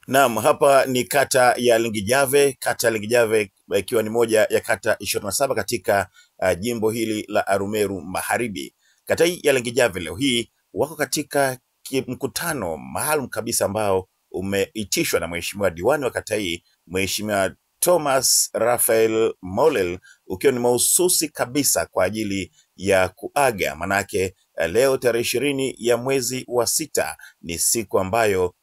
Naam, hapa ni kata ya Lingijave, kata ya Lingijave ikiwa ni moja ya kata 27 katika jimbo hili la Arumeru Magharibi. Kata hii ya Lingijave leo hii wako katika mkutano maalum kabisa ambao umeitishwa na mheshimiwa diwani wa kata hii, Mheshimiwa Thomas Raphael Mollel, ukiwa ni mahususi kabisa kwa ajili ya kuaga. Manake leo tarehe 20 ya mwezi wa 6 ni siku ambayo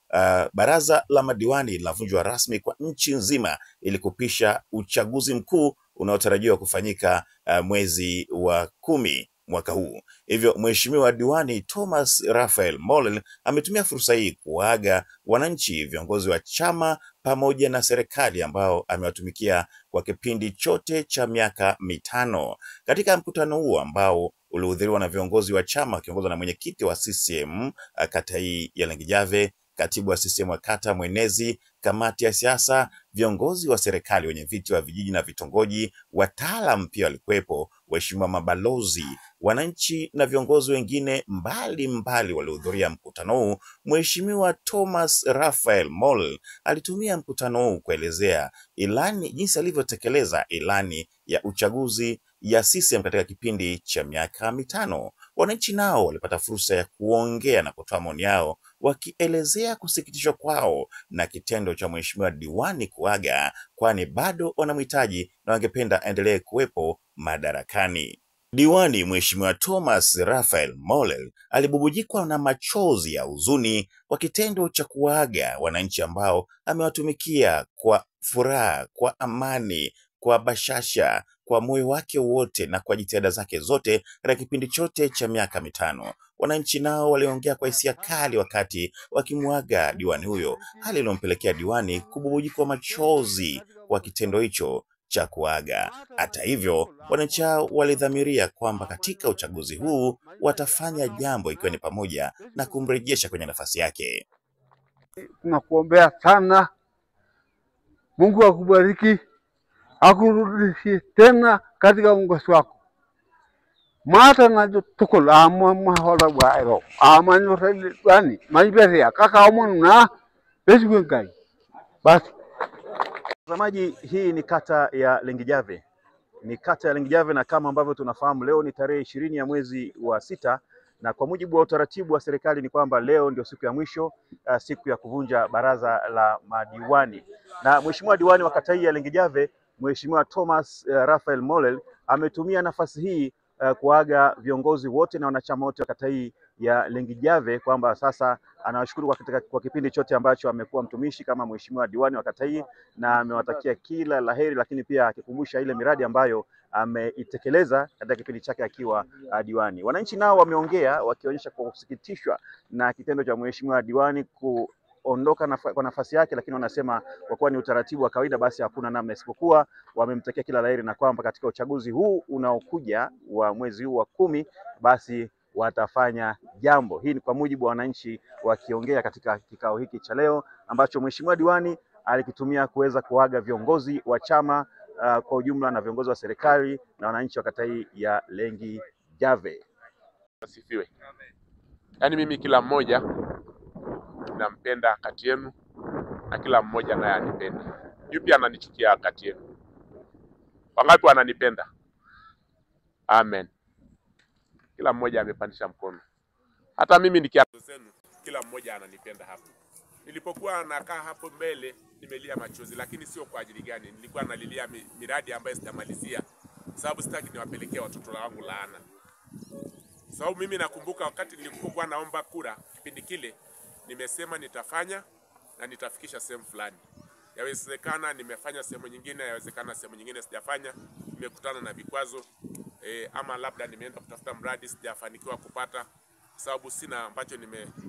baraza la madiwani linavunjwa rasmi kwa nchi nzima ili kupisha uchaguzi mkuu unaotarajiwa kufanyika mwezi wa 10 mwaka huu. Hivyo mheshimiwa diwani Thomas Raphael Mollel ametumia fursa hii kuaga wananchi, viongozi wa chama pamoja na serikali ambao amewatumikia kwa kipindi chote cha miaka 5. Katika mkutano huo ambao ulihudhuriwa na viongozi wa chama wakiongozwa na mwenyekiti wa CCM kata hii ya Lingijave, katibu wa CCM wa kata mwenezi, kamati ya siasa, viongozi wa serikali, wenye viti wa vijiji na vitongoji, wataalam pia walikuwepo, waheshimiwa mabalozi, wananchi na viongozi wengine mbali waliohudhuria mkutano huu. Mheshimiwa Thomas Raphael Mollel alitumia mkutano huu kuelezea ilani, jinsi alivyotekeleza ilani ya uchaguzi ya CCM katika kipindi cha miaka 5. Wananchi nao walipata fursa ya kuongea na kutoa maoni yao, wakielezea kusikitishwa kwao na kitendo cha mheshimiwa diwani kuaga, kwani bado wanamhitaji na wangependa aendelee kuwepo madarakani. Diwani Mheshimiwa Thomas Raphael Mollel alibubujikwa na machozi ya huzuni kwa kitendo cha kuaga wananchi ambao amewatumikia kwa furaha, kwa amani, kwa bashasha, kwa moyo wake wote na kwa jitihada zake zote katika kipindi chote cha miaka 5. Wananchi nao waliongea kwa hisia kali wakati wakimuaga diwani huyo, hali iliyompelekea diwani kububujikwa machozi kwa kitendo hicho cha kuaga. Hata hivyo, wananchi hao walidhamiria kwamba katika uchaguzi huu watafanya jambo, ikiwa ni pamoja na kumrejesha kwenye nafasi yake. Tunakuombea sana, Mungu akubariki, akurudishie tena katika uongozi wako. Mata na tukul hola bairo amanyo rani maibere ya kaka omonu na besugai. Basi Mtazamaji, hii ni kata ya Lingijave. Ni kata ya Lingijave, na kama ambavyo tunafahamu leo ni tarehe 20 ya mwezi wa 6, na kwa mujibu wa utaratibu wa serikali ni kwamba leo ndio siku ya mwisho, siku ya kuvunja baraza la madiwani. Na mheshimiwa diwani wa kata hii ya Lingijave, Mheshimiwa Thomas Raphael Mollel ametumia nafasi hii kuaga viongozi wote na wanachama wote wa kata hii ya Lingijave, kwamba sasa anawashukuru kwa kipindi chote ambacho amekuwa mtumishi kama mheshimiwa diwani wa kata hii, na amewatakia kila laheri, lakini pia akikumbusha ile miradi ambayo ameitekeleza katika kipindi chake akiwa diwani. Wananchi nao wameongea wakionyesha kusikitishwa na kitendo cha mheshimiwa diwani kuondoka kwa nafasi yake, lakini wanasema kwa kuwa ni utaratibu wa kawaida basi hakuna namna, isipokuwa wamemtakia kila laheri na kwamba katika uchaguzi huu unaokuja wa mwezi huu wa 10 basi watafanya jambo. Hii ni kwa mujibu wa wananchi wakiongea katika kikao hiki cha leo ambacho mheshimiwa diwani alikitumia kuweza kuaga viongozi wa chama kwa ujumla na viongozi wa serikali na wananchi wa kata hii ya Lingijave. Asifiwe. Yaani mimi kila mmoja nampenda kati yenu na kila mmoja naye anipenda. Yupi ananichukia kati yenu? Wangapi wananipenda? Amen. Kila mmoja amepandisha mkono. Hata mimi nikiazo zenu, kila mmoja ananipenda hapo. Nilipokuwa nakaa hapo mbele nimelia machozi, lakini sio kwa ajili gani. Nilikuwa nalilia miradi ambayo sitamalizia, sababu sitaki niwapelekea watoto wangu laana. Sababu mimi nakumbuka wakati nilipokuwa naomba kura kipindi kile, nimesema nitafanya na nitafikisha sehemu fulani. Yawezekana nimefanya sehemu nyingine, yawezekana sehemu nyingine sijafanya, nimekutana na vikwazo, ama labda nimeenda kutafuta mradi sijafanikiwa kupata, sababu sina ambacho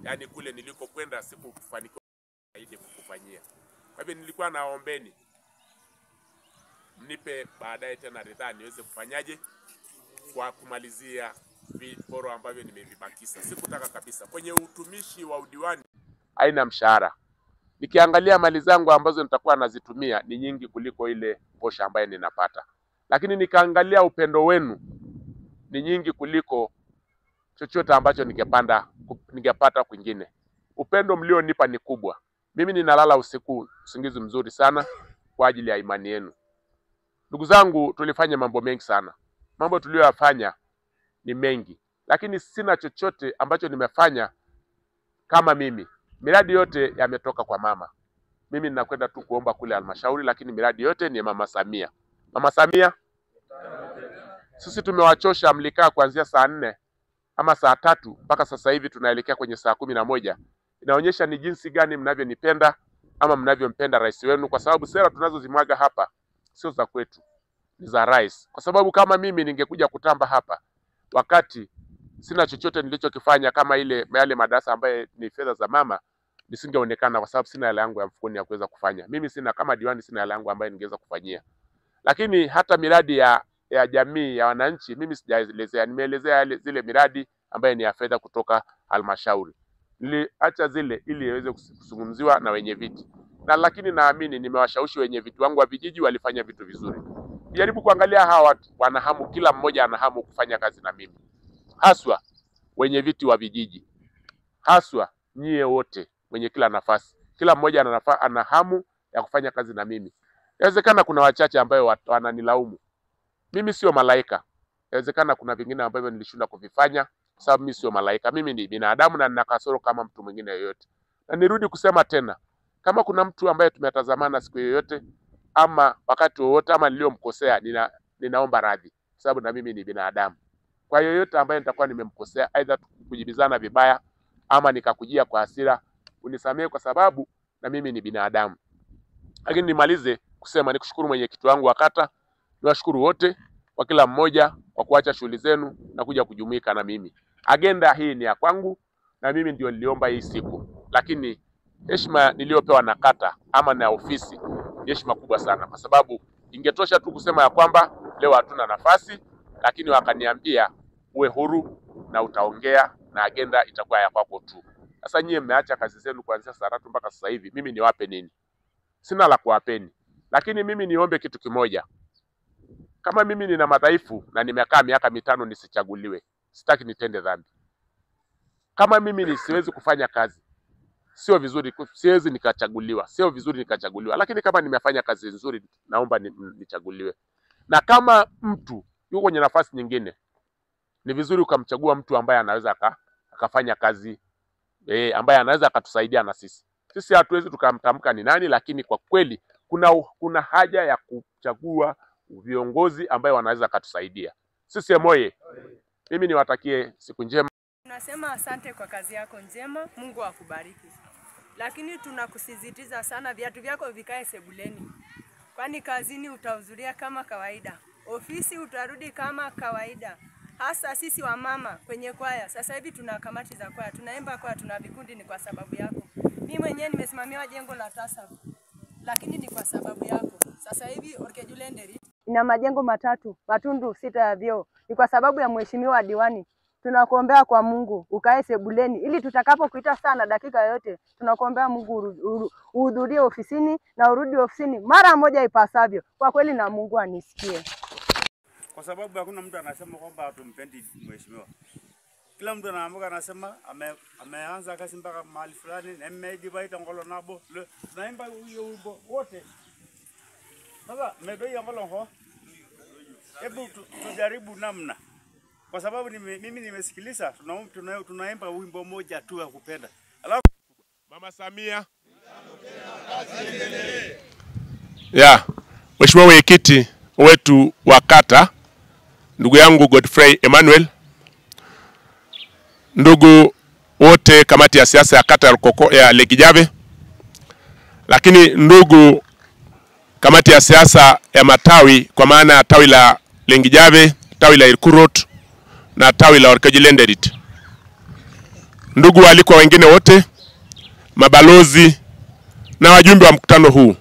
yani kule nilikokwenda sikufanikiwa zaidi kukufanyia. Kwa hivyo nilikuwa naombeni mnipe baadaye tena ridhaa niweze kufanyaje kwa kumalizia viporo ambavyo nimevibakisa. Sikutaka kabisa kwenye utumishi wa udiwani haina mshahara. Nikiangalia mali zangu ambazo nitakuwa nazitumia ni nyingi kuliko ile posha ambayo ninapata. Lakini nikaangalia upendo wenu ni nyingi kuliko chochote ambacho ningepata kwingine. Upendo mlionipa ni kubwa. Mimi ninalala usiku usingizi mzuri sana kwa ajili ya imani yenu. Ndugu zangu, tulifanya mambo mengi sana. Mambo tuliyoyafanya ni mengi, lakini sina chochote ambacho nimefanya kama mimi. Miradi yote yametoka kwa mama. Mimi ninakwenda tu kuomba kule halmashauri, lakini miradi yote ni Mama Samia. Mama Samia, sisi tumewachosha, mlikaa kuanzia saa 4 ama saa 3 mpaka sasa hivi tunaelekea kwenye saa 11. Inaonyesha ni jinsi gani mnavyonipenda ama mnavyompenda rais wenu, kwa sababu sera tunazozimwaga hapa sio za kwetu, ni za rais. Kwa sababu kama mimi ningekuja kutamba hapa wakati sina chochote nilichokifanya kama yale madarasa ambaye ni fedha za mama, nisingeonekana, kwa sababu sina hela yangu ya mfukoni ya kuweza kufanya. Mimi sina, kama diwani sina hela yangu ambaye ningeweza kufanyia. Lakini hata miradi ya jamii ya wananchi mimi sijaelezea. Nimeelezea zile miradi ambaye ni ya fedha kutoka halmashauri. Niliacha zile ili iweze kuzungumziwa na wenye viti. Lakini naamini nimewashawishi wenye viti wangu wa vijiji, walifanya vitu vizuri. Jaribu kuangalia hawa watu, wanahamu, kila mmoja anahamu kufanya kazi na mimi. Haswa wenye viti wa vijiji. Haswa nyie wote wenye kila nafasi. Kila mmoja ana hamu ya kufanya kazi na mimi. Inawezekana kuna wachache ambao wananilaumu. Mimi sio malaika. Inawezekana kuna vingine ambavyo nilishinda kuvifanya kwa sababu mimi sio malaika. Mimi ni binadamu na nina kasoro kama mtu mwingine yoyote. Na nirudi kusema tena, kama kuna mtu ambaye tumetazamana siku yoyote ama wakati wowote ama niliyomkosea, ninaomba radhi, kwa sababu na mimi ni binadamu. Kwa yoyote ambaye nitakuwa nimemkosea, aidha kujibizana vibaya ama nikakujia kwa hasira, unisamehe kwa sababu na mimi ni binadamu. Lakini nimalize kusema nikushukuru mwenyekiti wangu wa kata, niwashukuru wote kwa kila mmoja kwa kuacha shughuli zenu na kuja kujumuika na mimi. Agenda hii ni ya kwangu na mimi ndio niliomba hii siku. Lakini heshima niliyopewa na kata ama na ofisi ni heshima kubwa sana, kwa sababu ingetosha tu kusema ya kwamba leo hatuna nafasi, lakini wakaniambia uwe huru na utaongea na agenda itakuwa ya kwako tu. Sasa nyie mmeacha kazi zenu kuanzia saa 3 mpaka sasa hivi, mimi niwape nini? Sina la kuwapeni. Lakini mimi niombe kitu kimoja. Kama mimi nina madhaifu na nimekaa miaka 5 nisichaguliwe, sitaki nitende dhambi. Kama mimi nisiwezi kufanya kazi, sio vizuri, siwezi nikachaguliwa, sio vizuri nikachaguliwa. Lakini kama nimefanya kazi nzuri, naomba nichaguliwe. Na kama mtu yuko kwenye nafasi nyingine, ni vizuri ukamchagua mtu ambaye anaweza akafanya kazi, ambaye anaweza akatusaidia na sisi. Sisi hatuwezi tukamtamka ni nani, lakini kwa kweli kuna haja ya kuchagua viongozi ambaye wanaweza katusaidia. Sisi moye. Mimi niwatakie siku njema. Tunasema asante kwa kazi yako njema, Mungu akubariki. Lakini tunakusisitiza sana viatu vyako vikae sebuleni. Kwani kazini utahudhuria kama kawaida. Ofisi utarudi kama kawaida. Hasa sisi wa mama kwenye kwaya. Sasa hivi tuna kamati za kwaya, tunaimba kwaya, tuna vikundi, ni kwa sababu yako. Mimi mwenyewe nimesimamia jengo la TASAF. Lakini ni kwa sababu yako. Sasa hivi Orkejulenderit ina majengo 3, matundu 6 ya vyoo. Ni kwa sababu ya mheshimiwa diwani. Tunakuombea kwa Mungu ukae sebuleni ili tutakapokuita sana dakika yote, tunakuombea Mungu uhudhurie ofisini na urudi ofisini mara moja ipasavyo. Kwa kweli na Mungu anisikie. Kwa sababu hakuna mtu anasema kwamba hatumpendi mheshimiwa. Kila mtu anaamka anasema ameanza kazi mpaka mahali fulani na mmeidibaita ngolo nabo. Tunaimba hiyo wimbo wote. Sasa mmedoi ngolo ho. Hebu tujaribu namna. Kwa sababu mimi nimesikiliza tunaimba wimbo moja tu wa kupenda. Alafu Mama Samia. Mheshimiwa mwenyekiti wetu wa kata, ndugu yangu Godfrey Emmanuel, ndugu wote kamati ya siasa ya kata ya Lengijave, lakini ndugu kamati ya siasa ya matawi, kwa maana ya tawi la Lengijave, tawi la Irkurot na tawi la Orkejulenderit, ndugu walikuwa wengine wote, mabalozi na wajumbe wa mkutano huu,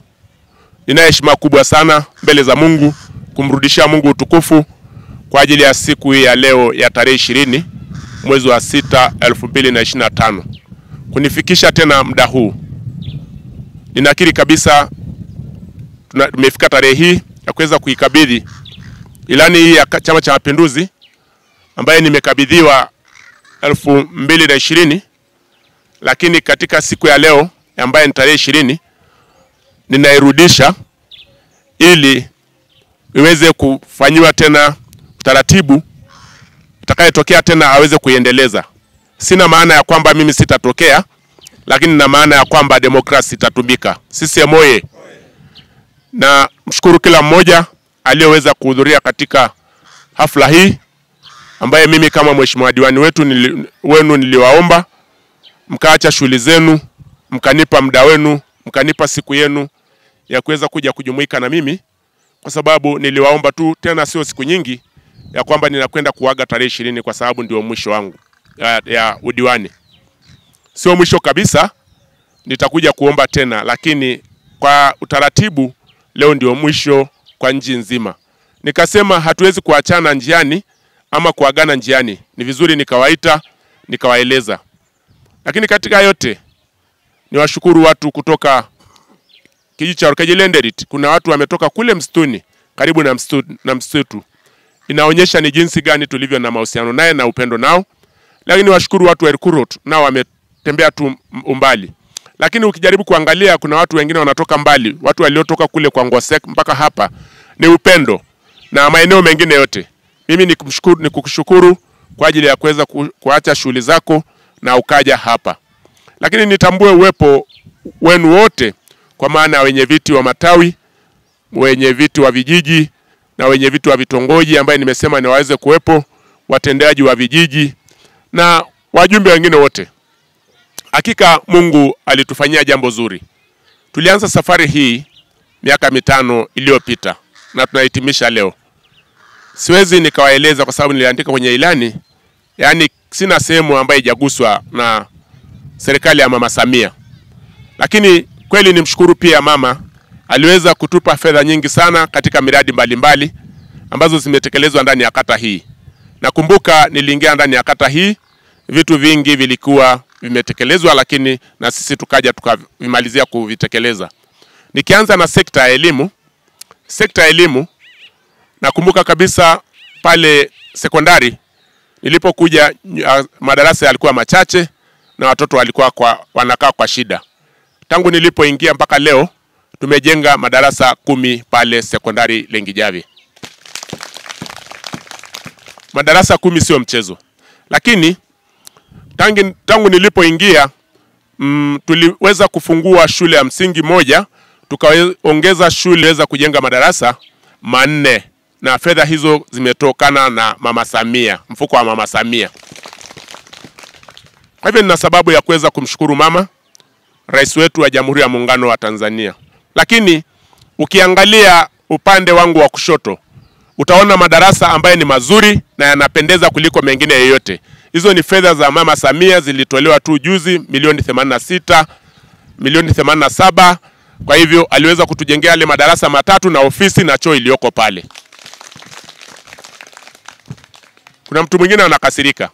nina heshima kubwa sana mbele za Mungu kumrudishia Mungu utukufu kwa ajili ya siku hii ya leo ya tarehe 20 mwezi wa 6 2025 kunifikisha tena muda huu. Ninakiri kabisa tumefika tarehe hii ya kuweza kuikabidhi ilani hii ya Chama cha Mapinduzi ambaye nimekabidhiwa 2020, lakini katika siku ya leo ambaye ni tarehe 20 ninairudisha ili iweze kufanyiwa tena taratibu itakayotokea tena aweze kuiendeleza. Sina maana ya kwamba mimi sitatokea, lakini na maana ya kwamba demokrasi itatumika. CCM oye! Na mshukuru kila mmoja aliyeweza kuhudhuria katika hafla hii, ambaye mimi kama mheshimiwa diwani wenu niliwaomba mkaacha shughuli zenu, mkanipa muda wenu, mkanipa siku yenu ya kuweza kuja kujumuika na mimi, kwa sababu niliwaomba tu, tena sio siku nyingi, ya kwamba ninakwenda kuaga tarehe 20 kwa sababu ndio mwisho wangu ya udiwani. Sio mwisho kabisa, nitakuja kuomba tena, lakini kwa utaratibu leo ndio mwisho kwa nchi nzima. Nikasema hatuwezi kuachana njiani ama kuagana njiani. Ni vizuri nikawaita, nikawaeleza. Lakini katika yote niwashukuru watu kutoka kijiji cha Orkajilenderit. Kuna watu wametoka kule msituni, karibu na msitu. Inaonyesha ni jinsi gani tulivyo na mahusiano naye na upendo nao. Lakini washukuru watu wa Irkurut, nao wametembea tu umbali. Lakini ukijaribu kuangalia kuna watu wengine wanatoka mbali, watu waliotoka kule kwa Ngosek mpaka hapa, ni upendo na maeneo mengine yote. Mimi nikukushukuru kwa ajili ya kuweza kuacha shughuli zako na ukaja hapa. Lakini nitambue uwepo wenu wote, kwa maana wenye viti wa matawi, wenye viti wa vijiji na wenye viti wa vitongoji ambaye nimesema ni waweze kuwepo, watendaji wa vijiji na wajumbe wengine wote. Hakika Mungu alitufanyia jambo zuri. Tulianza safari hii miaka 5 iliyopita na tunahitimisha leo. Siwezi nikawaeleza kwa sababu niliandika kwenye ilani, yani sina sehemu ambayo haijaguswa na serikali ya Mama Samia. Lakini kweli nimshukuru pia mama, aliweza kutupa fedha nyingi sana katika miradi mbalimbali ambazo zimetekelezwa ndani ya kata hii. Nakumbuka niliingia ndani ya kata hii, vitu vingi vilikuwa vimetekelezwa, lakini na sisi tukaja tukavimalizia kuvitekeleza. Nikianza na sekta ya elimu. Sekta ya elimu, nakumbuka kabisa pale sekondari nilipokuja, madarasa yalikuwa machache na watoto walikuwa wanakaa kwa shida. Tangu nilipoingia mpaka leo tumejenga madarasa 10 pale sekondari Lengijave. Madarasa 10 sio mchezo. Lakini tangu nilipoingia tuliweza kufungua shule ya msingi moja, tukaongeza shule za kujenga madarasa 4, na fedha hizo zimetokana na Mama Samia, mfuko wa Mama Samia. Kwa hivyo nina sababu ya kuweza kumshukuru mama, rais wetu wa Jamhuri ya Muungano wa Tanzania. Lakini ukiangalia upande wangu wa kushoto, utaona madarasa ambayo ni mazuri na yanapendeza kuliko mengine yoyote. Hizo ni fedha za Mama Samia, zilitolewa tu juzi milioni 86, milioni 87. Kwa hivyo aliweza kutujengea yale madarasa 3 na ofisi na choo iliyoko pale. Kuna mtu mwingine anakasirika.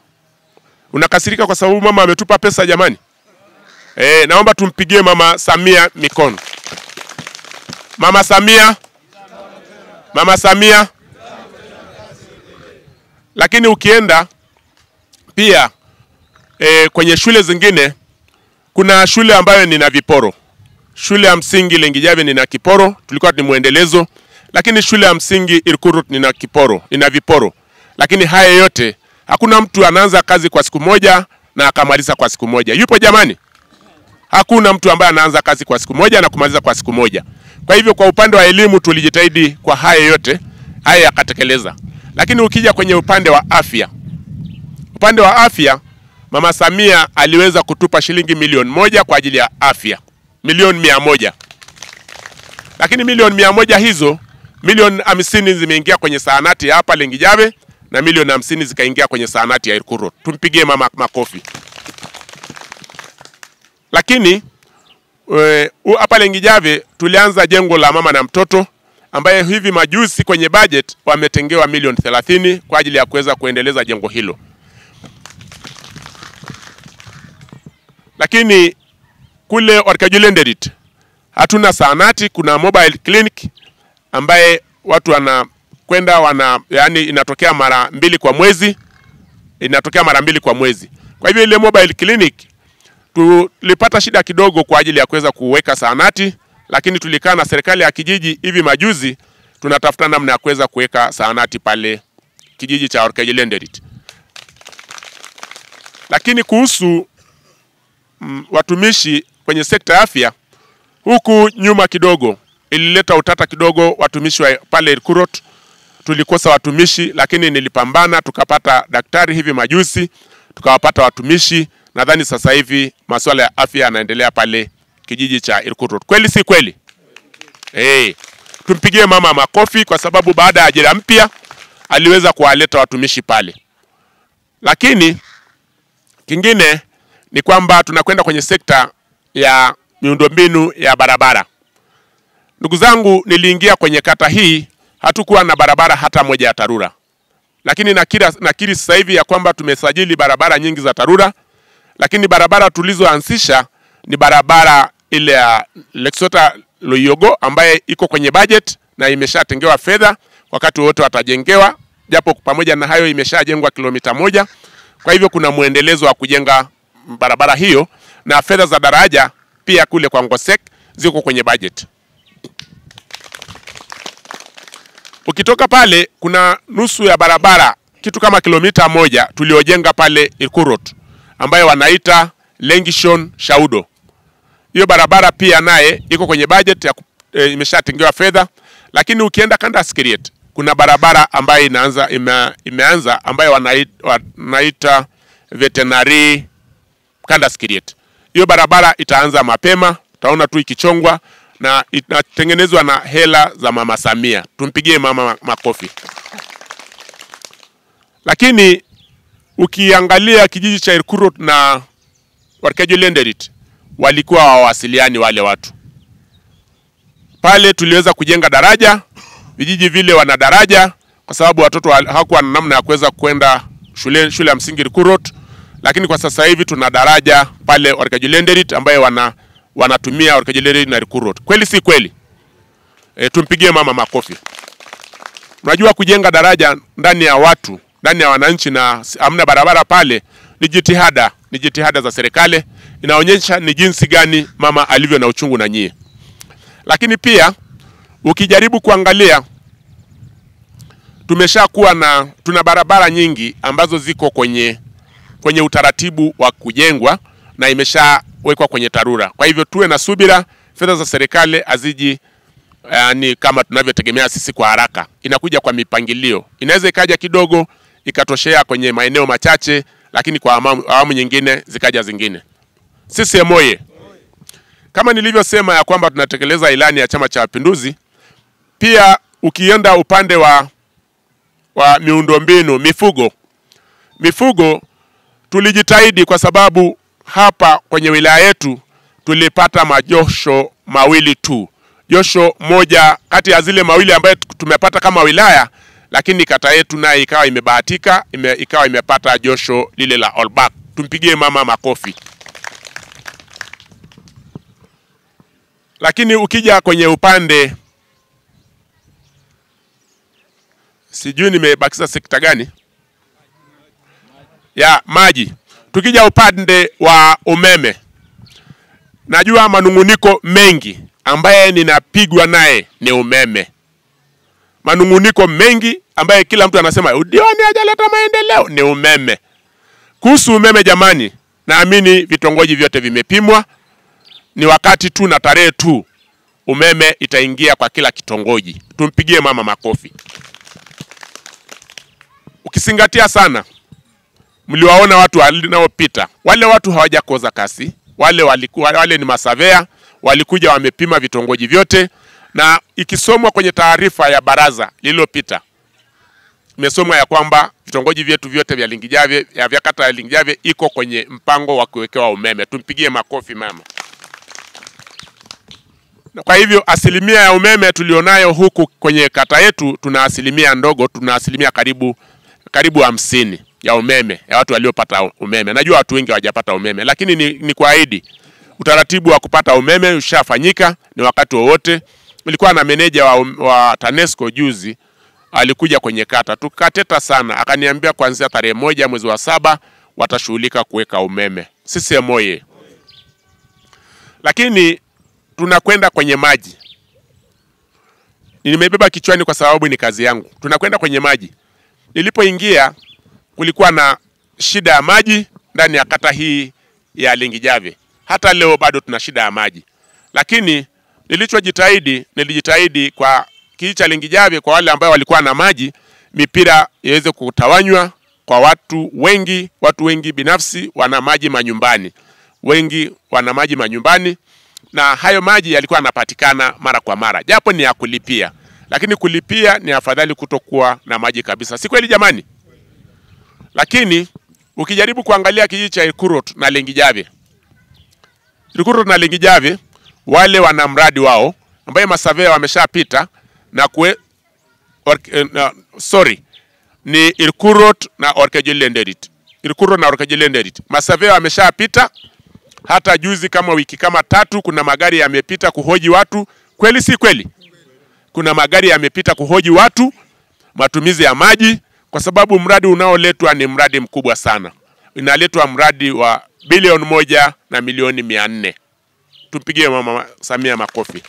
Unakasirika kwa sababu mama ametupa pesa jamani? Naomba tumpigie Mama Samia mikono. Mama Samia. Mama Samia. Lakini ukienda pia kwenye shule zingine, kuna shule ambayo nina viporo. Shule ya msingi Lengijave nina kiporo, tulikuwa ni muendelezo. Lakini shule ya msingi Irkurut nina kiporo, nina viporo. Lakini haya yote, hakuna mtu anaanza kazi kwa siku moja na akamaliza kwa siku moja. Yupo jamani? Hakuna mtu ambaye anaanza kazi kwa siku moja na kumaliza kwa siku moja. Kwa hivyo kwa upande wa elimu tulijitahidi kwa haya yote, haya yakatekeleza. Lakini ukija kwenye upande wa afya, upande wa afya Mama Samia aliweza kutupa shilingi milioni 1 kwa ajili ya afya. Milioni 100. Lakini milioni 100 hizo, milioni 50 zimeingia kwenye zahanati hapa Lengijave na milioni 50 zikaingia kwenye zahanati ya Irkurut. Tumpigie mama makofi. Lakini hapa Lengijave tulianza jengo la mama na mtoto, ambaye hivi majuzi kwenye budget wametengewa milioni 30 kwa ajili ya kuweza kuendeleza jengo hilo. Lakini kule Orkajilenderit hatuna zahanati, kuna mobile clinic ambaye watu wanakwenda yani inatokea mara 2 kwa mwezi. Inatokea mara 2 kwa mwezi. Kwa hivyo ile mobile clinic tulipata shida kidogo kwa ajili ya kuweza kuweka zahanati, lakini tulikaa na serikali ya kijiji hivi majuzi, tunatafuta namna ya kuweza kuweka zahanati pale kijiji cha Orkejulenderit. Lakini kuhusu watumishi kwenye sekta ya afya, huku nyuma kidogo ilileta utata kidogo. Watumishi wa pale Irkurot tulikosa watumishi, lakini nilipambana tukapata daktari hivi majuzi, tukawapata watumishi. Nadhani sasa hivi masuala ya afya yanaendelea pale kijiji cha Irkurot. Kweli si kweli? Tumpigie mama makofi kwa sababu baada ya ajira mpya aliweza kuwaleta watumishi pale. Lakini kingine ni kwamba tunakwenda kwenye sekta ya miundombinu ya barabara. Ndugu zangu, niliingia kwenye kata hii hatukuwa na barabara hata moja ya TARURA. Lakini nakiri sasa hivi ya kwamba tumesajili barabara nyingi za TARURA, lakini barabara tulizoanzisha ni barabara ile ya Lexota Loyogo ambaye iko kwenye budget na imeshatengewa fedha, wakati wote watajengewa, japo pamoja na hayo imeshajengwa kilomita 1. Kwa hivyo kuna muendelezo wa kujenga barabara hiyo, na fedha za daraja pia kule kwa Ngosek ziko kwenye budget. Ukitoka pale kuna nusu ya barabara kitu kama kilomita 1 tuliojenga pale Irkurot ambayo wanaita Lengishon Shaudo. Hiyo barabara pia naye iko kwenye budget ya imeshatengewa fedha. Lakini ukienda Kandaskiriet kuna barabara ambayo imeanza ambayo wanaita Veterinary Kandaskiriet. Hiyo barabara itaanza mapema, utaona tu ikichongwa na inatengenezwa na hela za Mama Samia. Tumpigie mama makofi. Lakini ukiangalia kijiji cha Irkurot na Orkejulenderit walikuwa hawasiliani wale watu. Pale tuliweza kujenga daraja, vijiji vile wana daraja kwa sababu watoto hawakuwa na namna ya kuweza kwenda shule ya msingi Irkurot, lakini kwa sasa hivi tuna daraja pale Orkejulenderit ambaye wanatumia Orkejulenderit na Irkurot. Kweli si kweli? Tumpigie mama makofi. Unajua kujenga daraja ndani ya watu, ndani ya wananchi na hamna barabara pale ni jitihada za serikali. Inaonyesha ni jinsi gani mama alivyo na uchungu na nyie. Lakini pia ukijaribu kuangalia tuna barabara nyingi ambazo ziko kwenye utaratibu wa kujengwa na imeshawekwa kwenye TARURA. Kwa hivyo tuwe na subira, fedha za serikali aziji ni kama tunavyotegemea sisi kwa haraka. Inakuja kwa mipangilio. Inaweza ikaja kidogo ikatoshea kwenye maeneo machache, lakini kwa awamu nyingine zikaja zingine. Sisi moye. Kama nilivyosema ya kwamba tunatekeleza ilani ya Chama cha Mapinduzi, pia ukienda upande wa miundombinu, mifugo tulijitahidi kwa sababu hapa kwenye wilaya yetu tulipata majosho mawili tu. Josho moja kati ya zile mawili ambayo tumepata kama wilaya, lakini kata yetu naye ikawa imebahatika, ikawa imepata josho lile la Olbak. Tumpigie mama makofi. Lakini ukija kwenye upande, sijui nimebakisha sekta gani? Ya maji. Tukija upande wa umeme, najua manunguniko mengi ambaye ninapigwa naye ni umeme. Manunguniko mengi ambaye kila mtu anasema diwani hajaleta maendeleo ni umeme. Kuhusu umeme jamani, naamini vitongoji vyote vimepimwa. Ni wakati tu na tarehe tu umeme itaingia kwa kila kitongoji. Tumpigie mama makofi. Ukizingatia sana, mliwaona watu wanaopita. Wale watu hawajakoza kasi. Wale ni masavea, walikuja wamepima vitongoji vyote, na ikisomwa kwenye taarifa ya baraza lililopita imesomwa ya kwamba vitongoji vyetu vyote vya Lingijave, vya kata ya Lingijave iko kwenye mpango wa kuwekewa umeme. Tumpigie makofi mama. Na kwa hivyo asilimia ya umeme tulionayo huku kwenye kata yetu tuna asilimia ndogo, tuna asilimia karibu 50 ya umeme, ya watu waliopata umeme. Najua watu wengi hawajapata umeme, lakini ni kuahidi utaratibu wa kupata umeme ushafanyika, ni wakati wowote. Nilikuwa na meneja wa TANESCO juzi, alikuja kwenye kata, tukateta sana, akaniambia kuanzia tarehe 1 mwezi wa 7 watashughulika kuweka umeme. Sisi moye. Lakini tunakwenda kwenye maji. Nimebeba kichwani kwa sababu ni kazi yangu. Tunakwenda kwenye maji. Nilipoingia kulikuwa na shida ya maji ndani ya kata hii ya Lengijave. Hata leo bado tuna shida ya maji. Lakini nilijitahidi kwa kijiji cha Lengijave, kwa wale ambao walikuwa na maji, mipira iweze kutawanywa kwa watu wengi binafsi wana maji manyumbani. Wengi wana maji manyumbani, na hayo maji yalikuwa yanapatikana mara kwa mara. Japo ni ya kulipia, lakini kulipia ni afadhali kutokuwa na maji kabisa. Si kweli jamani? Lakini ukijaribu kuangalia kijiji cha Irkurot na Lengijave. Irkurot na Lengijave wale wana mradi wao ambaye masavea wameshapita na ni Irkurot na Orkejelenderit. Irkurot na Orkejelenderit. Masavea wameshapita. Hata juzi kama wiki kama 3 kuna magari yamepita kuhoji watu. Kweli si kweli? Kuna magari yamepita kuhoji watu matumizi ya maji, kwa sababu mradi unaoletwa ni mradi mkubwa sana. Inaletwa mradi wa bilioni 1 na milioni 400. Tumpigie Mama Samia makofi.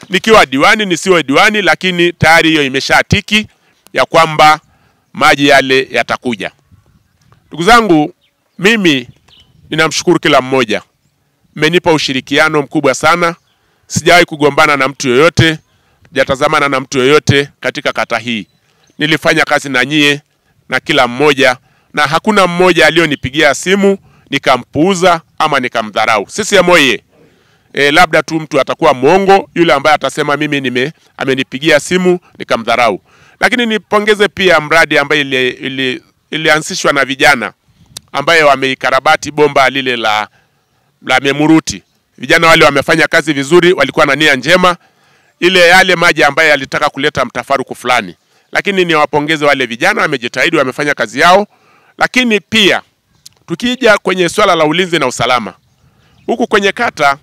Nikiwa diwani nisiwe diwani, lakini tayari hiyo imeshatiki ya kwamba maji yale yatakuja. Ndugu zangu, mimi ninamshukuru kila mmoja. Mmenipa ushirikiano mkubwa sana. Sijawahi kugombana na mtu yoyote, sijatazamana na mtu yoyote katika kata hii. Nilifanya kazi na nyie na kila mmoja, na hakuna mmoja alionipigia simu nikampuuza ama nikamdharau. Sisi moye. Labda tu mtu atakuwa mwongo yule ambaye atasema mimi amenipigia simu nikamdharau. Lakini nipongeze pia mradi ambaye ilianzishwa na vijana ambaye wameikarabati bomba lile la Memuruti. Vijana wale wamefanya kazi vizuri, walikuwa na nia njema, yale maji ambaye yalitaka kuleta mtafaruku fulani. Lakini niwapongeze wale vijana, wamejitahidi, wamefanya kazi yao. Lakini pia tukija kwenye swala la ulinzi na usalama, huku kwenye kata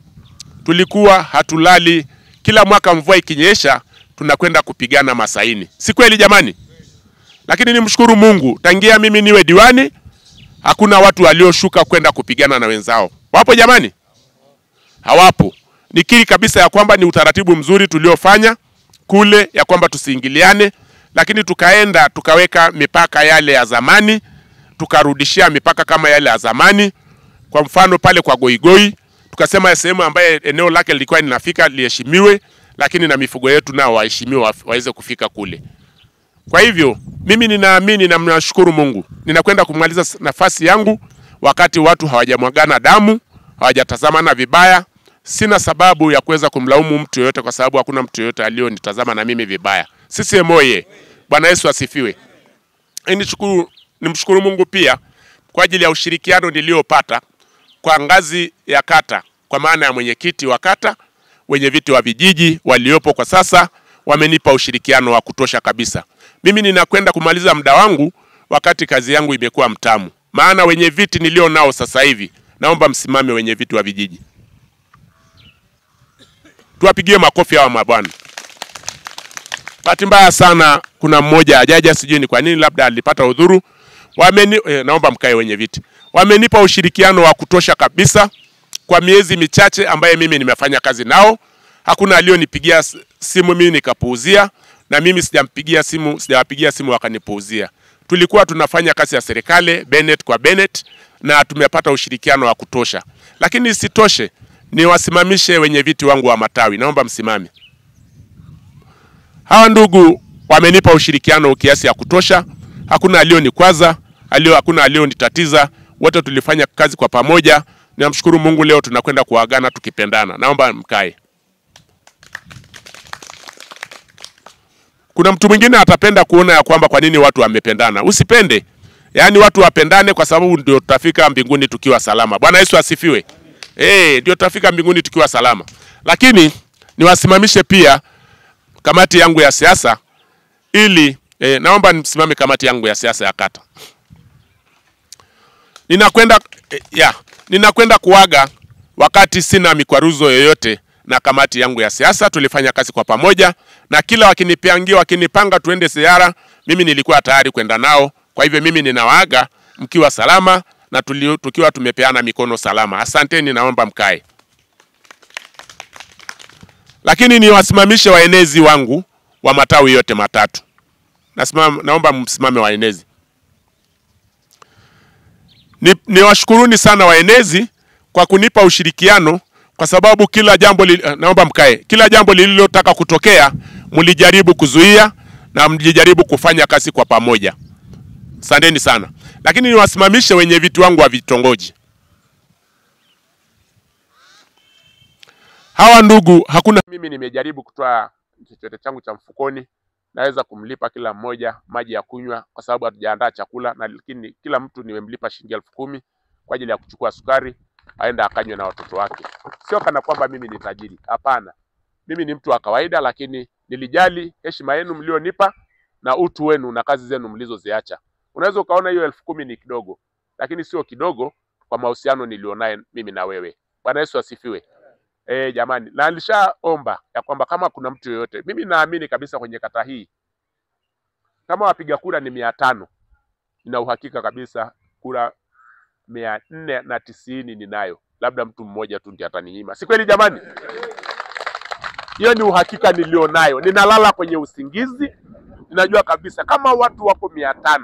tulikuwa hatulali. Kila mwaka mvua ikinyesha tunakwenda kupigana masaini. Si kweli jamani? Lakini nimshukuru Mungu, tangia mimi niwe diwani hakuna watu walioshuka kwenda kupigana na wenzao. Wapo jamani? Hawapo. Nikiri kabisa ya kwamba ni utaratibu mzuri tuliofanya kule, ya kwamba tusiingiliane, lakini tukaenda tukaweka mipaka yale ya zamani, tukarudishia mipaka kama yale ya zamani. Kwa mfano pale kwa Goigoi tukasema sehemu ambaye eneo lake lilikuwa linafika liheshimiwe, lakini na mifugo yetu nao waheshimiwe waweze kufika kule. Kwa hivyo mimi ninaamini na mnashukuru Mungu, ninakwenda kumaliza nafasi yangu wakati watu hawajamwagana damu, hawajatazamana vibaya. Sina sababu ya kuweza kumlaumu mtu yoyote, kwa sababu hakuna mtu yoyote alionitazama na mimi vibaya. Sisi moye. Bwana Yesu asifiwe. Nimshukuru Mungu pia kwa ajili ya ushirikiano niliopata kwa ngazi ya kata, kwa maana ya mwenyekiti wa kata, wenye viti wa vijiji waliopo kwa sasa wamenipa ushirikiano wa kutosha kabisa. Mimi ninakwenda kumaliza muda wangu wakati kazi yangu imekuwa mtamu. Maana wenye viti nilio nao sasa hivi, naomba msimame wenye viti wa vijiji. Tuwapigie makofi hawa mabwana. Bahati mbaya sana kuna mmoja hajaja, sijui ni kwa nini, labda alipata udhuru. Naomba mkae wenye viti. Wamenipa ushirikiano wa kutosha kabisa kwa miezi michache ambaye mimi nimefanya kazi nao. Hakuna alionipigia simu mimi nikapuuzia, na mimi sijawapigia simu wakanipuuzia. Tulikuwa tunafanya kazi ya serikali Bennett kwa Bennett, na tumepata ushirikiano wa kutosha. Lakini isitoshe, niwasimamishe wenye viti wangu wa matawi. Naomba msimame. Hawa ndugu wamenipa ushirikiano kiasi ya kutosha. Hakuna alionikwaza, hakuna alionitatiza. Wote tulifanya kazi kwa pamoja. Ninamshukuru Mungu, leo tunakwenda kuagana tukipendana. Naomba mkae. Kuna mtu mwingine atapenda kuona ya kwamba kwa nini watu wamependana. Usipende. Yaani watu wapendane, kwa sababu ndio tutafika mbinguni tukiwa salama. Bwana Yesu asifiwe. Ndio tutafika mbinguni tukiwa salama. Lakini niwasimamishe pia kamati yangu ya siasa, ili naomba msimame kamati yangu ya siasa ya kata. Ninakwenda kuaga wakati sina mikwaruzo yoyote na kamati yangu ya siasa. Tulifanya kazi kwa pamoja, na kila wakinipanga tuende ziara, mimi nilikuwa tayari kwenda nao. Kwa hivyo mimi ninawaaga mkiwa salama na tukiwa tumepeana mikono salama. Asanteni, naomba mkae. Lakini niwasimamishe waenezi wangu wa matawi yote matatu. Naomba msimame waenezi. Niwashukuruni sana waenezi kwa kunipa ushirikiano, kwa sababu naomba mkae. Kila jambo lililotaka kutokea mlijaribu kuzuia na mlijaribu kufanya kazi kwa pamoja. Asanteni sana. Lakini niwasimamishe wenye viti wangu wa vitongoji. Hawa ndugu, hakuna mimi nimejaribu kutoa chochote changu cha mfukoni, naweza kumlipa kila mmoja maji ya kunywa kwa sababu hatujaandaa chakula, na lakini kila mtu nimemlipa shilingi 10,000 kwa ajili ya kuchukua sukari aenda akanywe na watoto wake. Sio kana kwamba mimi ni tajiri, hapana. Mimi ni mtu wa kawaida, lakini nilijali heshima yenu mlionipa na utu wenu na kazi zenu mlizoziacha. Unaweza ukaona hiyo 10,000 ni kidogo, lakini sio kidogo kwa mahusiano nilionaye mimi na wewe. Bwana Yesu asifiwe. Jamani, na alishaomba ya kwamba kama kuna mtu yoyote, mimi naamini kabisa kwenye kata hii kama wapiga kura ni 500, nina uhakika kabisa kura 490 ninayo. Labda mtu mmoja tu ndiye ataninyima. Si kweli jamani? Hiyo ni uhakika nilionayo. Ninalala kwenye usingizi, ninajua kabisa kama watu wako 500,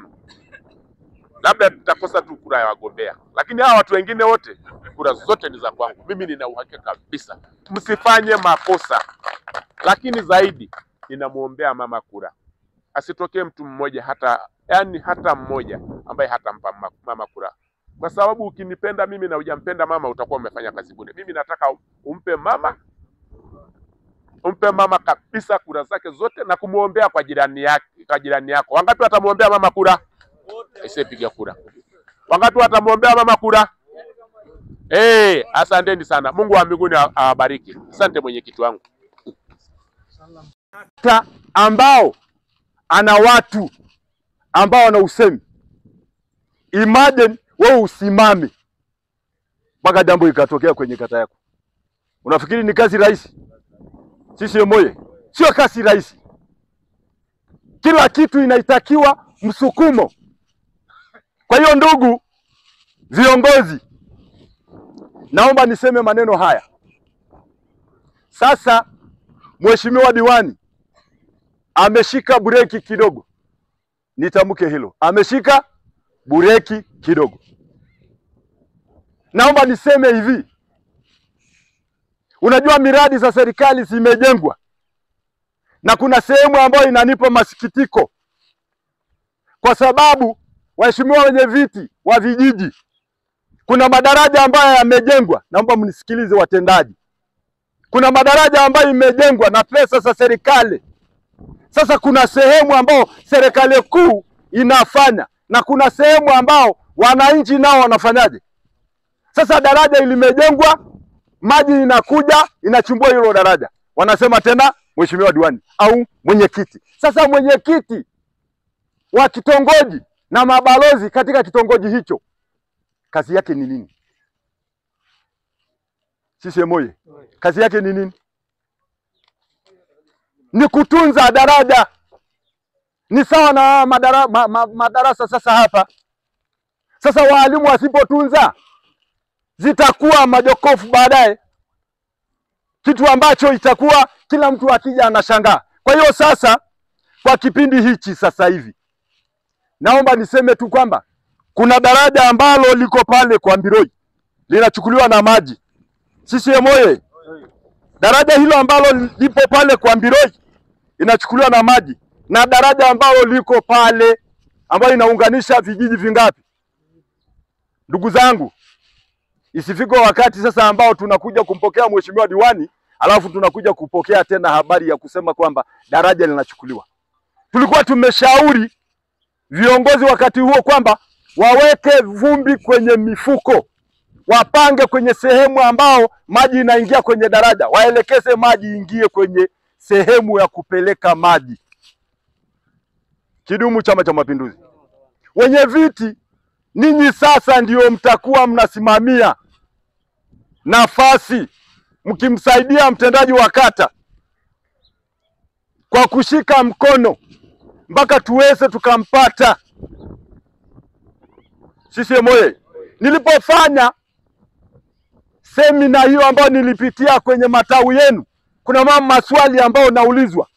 labda tutakosa tu kura ya wagombea, lakini hawa watu wengine wote kura zote ni za kwangu. Mimi nina uhakika kabisa. Msifanye makosa. Lakini zaidi ninamuombea mama kura. Asitokee mtu mmoja hata mmoja ambaye hatampa mama kura. Kwa sababu ukinipenda mimi na hujampenda mama utakuwa umefanya kazi bure. Mimi nataka umpe mama kabisa kura zake zote na kumuombea kwa jirani yako. Wangapi watamuombea mama kura? Piga kura. Wangapi watamuombea mama kura? Asanteni sana. Mungu wa mbinguni awabariki. Asante mwenyekiti wangu. Ambao ana watu ambao wana usemi. Imagine wewe usimame mpaka jambo ikatokea kwenye kata yako. Unafikiri ni kazi rahisi? Sisi moye, sio kazi rahisi. Kila kitu inaitakiwa msukumo. Kwa hiyo ndugu viongozi, naomba niseme maneno haya. Sasa mheshimiwa diwani ameshika bureki kidogo. Nitamke hilo. Ameshika bureki kidogo. Naomba niseme hivi. Unajua miradi za serikali zimejengwa. Na kuna sehemu ambayo inanipa masikitiko. Kwa sababu waheshimiwa wenye viti wa vijiji, kuna madaraja ambayo yamejengwa. Naomba mnisikilize watendaji. Kuna madaraja ambayo imejengwa na pesa za serikali. Sasa kuna sehemu ambao serikali kuu inafanya na kuna sehemu ambao wananchi nao wanafanyaje? Sasa daraja limejengwa, maji inakuja inachimbua hilo daraja. Wanasema tena mheshimiwa diwani au mwenyekiti. Sasa mwenyekiti wa kitongoji na mabalozi katika kitongoji hicho, kazi yake ni nini? Sisi moye, kazi yake ni nini? Ni kutunza daraja. Ni sawa na madarasa sasa hapa. Sasa walimu wasipotunza zitakuwa majokofu baadaye. Kitu ambacho itakuwa kila mtu akija anashangaa. Kwa hiyo sasa kwa kipindi hichi sasa hivi naomba niseme tu kwamba kuna daraja ambalo liko pale kwa Mbiroi linachukuliwa na maji. Sisi moye, daraja hilo ambalo lipo pale kwa Mbiroi inachukuliwa na maji, na daraja ambalo liko pale ambayo inaunganisha vijiji vingapi? Ndugu zangu, isifike wakati sasa ambao tunakuja kumpokea mheshimiwa diwani alafu tunakuja kupokea tena habari ya kusema kwamba daraja linachukuliwa. Tulikuwa tumeshauri viongozi wakati huo kwamba waweke vumbi kwenye mifuko, wapange kwenye sehemu ambao maji inaingia kwenye daraja, waelekeze maji ingie kwenye sehemu ya kupeleka maji. Kidumu Chama cha Mapinduzi! Wenye viti, ninyi sasa ndio mtakuwa mnasimamia nafasi mkimsaidia mtendaji wa kata kwa kushika mkono mpaka tuweze tukampata. Sisi moye, nilipofanya semina hiyo ambayo nilipitia kwenye matawi yenu kuna maswali ambayo naulizwa,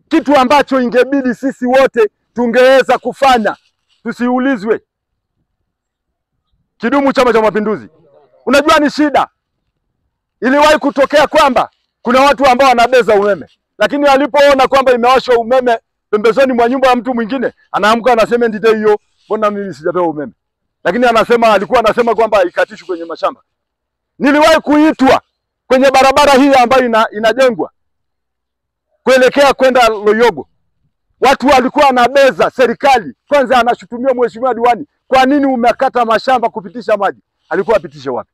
kitu ambacho ingebidi sisi wote tungeweza kufanya tusiulizwe. Kidumu Chama cha Mapinduzi! Unajua ni shida. Iliwahi kutokea kwamba kuna watu ambao wanabeza umeme, lakini alipoona kwamba imewashwa umeme pembezoni mwa nyumba ya mtu mwingine, anaamka anasema ndite hiyo, mbona mimi sijapewa umeme? Lakini alikuwa anasema kwamba ikatishwe kwenye mashamba. Niliwahi kuitwa kwenye barabara hii ambayo inajengwa kuelekea kwenda Loyogo. Watu walikuwa wanabeza serikali. Kwanza anashutumia mheshimiwa diwani, kwa nini umekata mashamba kupitisha maji? Alikuwa apitishe wapi?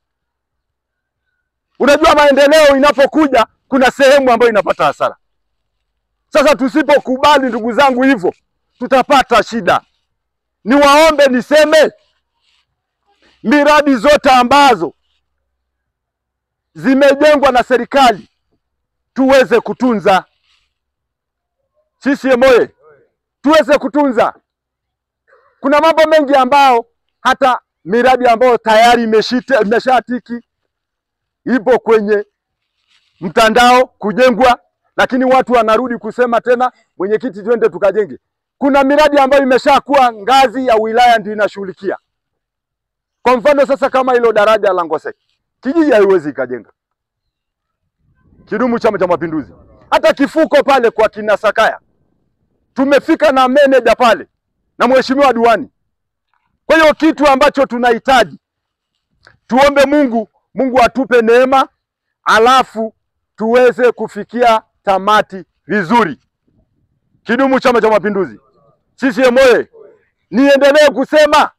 Unajua maendeleo inapokuja kuna sehemu ambayo inapata hasara. Sasa tusipokubali ndugu zangu hivyo, tutapata shida. Niwaombe niseme, miradi zote ambazo zimejengwa na serikali tuweze kutunza. CCM oye! Tuweze kutunza. Kuna mambo mengi ambao hata miradi ambayo tayari imeshatiki ipo kwenye mtandao kujengwa, lakini watu wanarudi kusema tena, mwenyekiti, twende tukajenge. Kuna miradi ambayo imeshakuwa ngazi ya wilaya ndio inashughulikia. Kwa mfano sasa, kama hilo daraja la Ngoseki, kijiji haiwezi ikajenga. Kidumu Chama cha Mapinduzi! Hata kifuko pale kwa kina Sakaya tumefika na meneja pale na mheshimiwa diwani. Kwa hiyo kitu ambacho tunahitaji, tuombe Mungu atupe neema, alafu tuweze kufikia tamati vizuri. Kidumu Chama cha Mapinduzi! CCM oye! Niendelee kusema,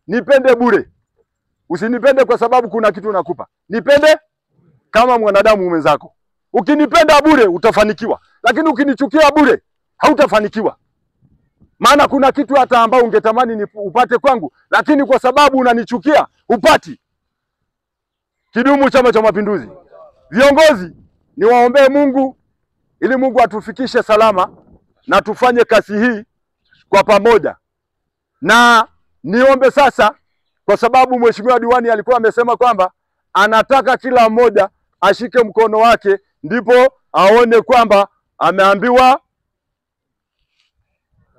nipende bure. Usinipende kwa sababu kuna kitu nakupa. Nipende kama mwanadamu mwenzako. Ukinipenda bure utafanikiwa, lakini ukinichukia bure hautafanikiwa. Maana kuna kitu hata ambao ungetamani upate kwangu, lakini kwa sababu unanichukia upati. Kidumu Chama cha Mapinduzi! Viongozi, niwaombee Mungu ili Mungu atufikishe salama na tufanye kazi hii kwa pamoja. Na niombe sasa, kwa sababu mheshimiwa diwani alikuwa amesema kwamba anataka kila mmoja ashike mkono wake ndipo aone kwamba ameambiwa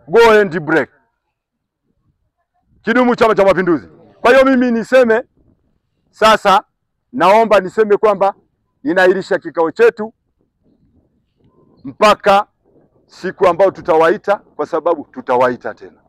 go and break. Kidumu Chama cha Mapinduzi! Kwa hiyo mimi niseme sasa, naomba niseme kwamba ninairisha kikao chetu mpaka siku ambayo tutawaita, kwa sababu tutawaita tena.